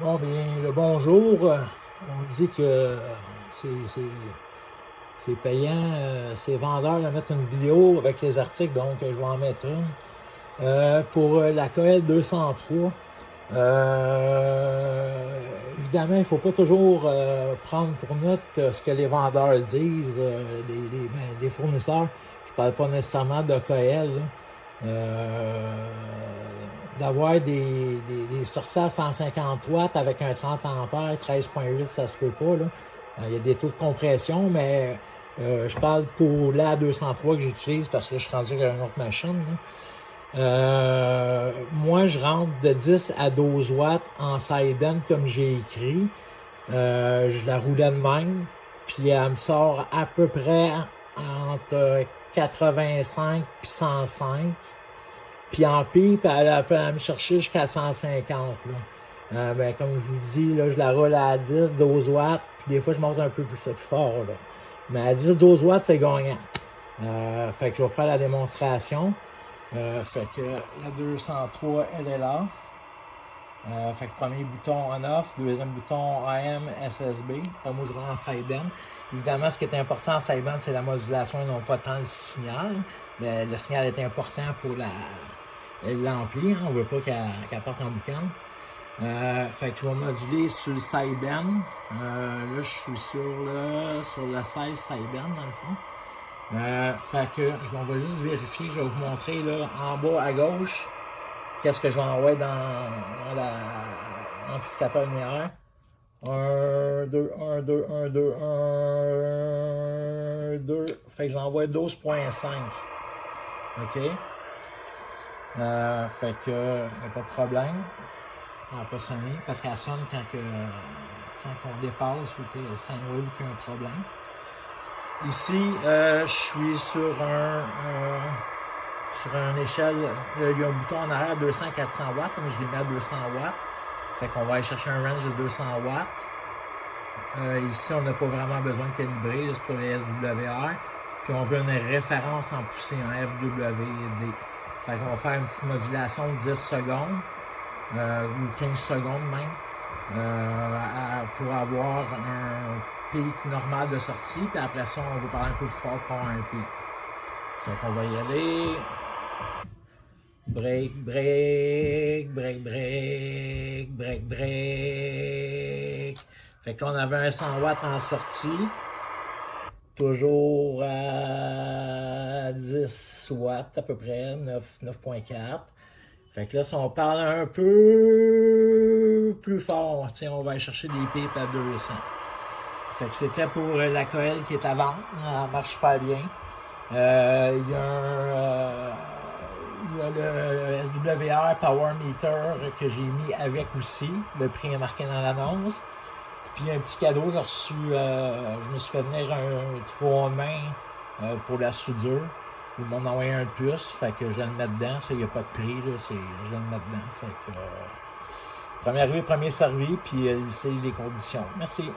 Bon, bien, le bonjour. On dit que c'est c'est payant, c'est vendeur de mettre une vidéo avec les articles, donc je vais en mettre une. Pour la KL 203, évidemment, il ne faut pas toujours prendre pour note ce que les vendeurs disent, les fournisseurs. Je ne parle pas nécessairement de KL, là. Euh, D'avoir des sorties à 150 watts avec un 30 ampères, 13.8, ça se peut pas, là. Il y a des taux de compression, mais je parle pour la 203 que j'utilise parce que je suis rendu avec une autre machine, là. Moi, je rentre de 10 à 12 watts en sideband comme j'ai écrit. Je la roulais de même, puis elle me sort à peu près entre 85 et 105. Puis en pipe, elle peut me chercher jusqu'à 150. Là. Ben, comme je vous dis, là, je la roule à 10, 12 watts, puis des fois, je monte un peu plus fort. Là. Mais à 10, 12 watts, c'est gagnant. Fait que je vais faire la démonstration. Fait que la 203, elle est là. Fait que premier bouton on-off, deuxième bouton AM, SSB. Moi, je rentre en sideband. Évidemment, ce qui est important en sideband, c'est la modulation et non pas tant le signal. Mais le signal est important pour l'ampli. Hein. On ne veut pas qu'elle parte en boucan. Fait que je vais moduler sur le sideband. Là, je suis sur le 16 sideband, dans le fond. Fait que on va juste vérifier. Je vais vous montrer là, en bas à gauche qu'est-ce que je vais envoyer dans l'amplificateur linéaire. 1, 2, 1, 2, 1, 2, 1, 2. Fait que j'envoie 12.5. OK? Fait que, y a pas de problème. Elle va pas sonner parce qu'elle sonne quand on dépasse ou que c'est un wave qui a un problème. Ici, je suis sur une échelle, il y a un bouton en arrière 200-400 watts, mais je l'ai mis à 200 watts. Fait qu'on va aller chercher un range de 200 watts. Ici, on n'a pas vraiment besoin de calibrer, c'est pour les SWR. Puis on veut une référence en poussée, en FWD. Fait qu'on va faire une petite modulation de 10 secondes, ou 15 secondes même, pour avoir un pic normal de sortie. Puis après ça, on va parler un peu plus fort pour avoir un pic. Fait qu'on va y aller. Break, break, break, break, break, break. Fait que là, on avait un 100 watts en sortie. Toujours à 10 watts à peu près, 9.4. Fait que là, si on parle un peu plus fort, tiens, on va aller chercher des pipes à 200. Fait que c'était pour la coelle qui est à vendre. Elle marche super bien. Il y a le SWR Power Meter que j'ai mis avec aussi. Le prix est marqué dans l'annonce. Puis un petit cadeau, j'ai reçu, je me suis fait venir un 3 mains pour la soudure. Ils m'ont envoyé un de plus, fait que je vais le mettre dedans. Ça, il n'y a pas de prix, là, je vais le mettre dedans. Fait que, premier arrivé, premier servi, puis c'est les conditions. Merci.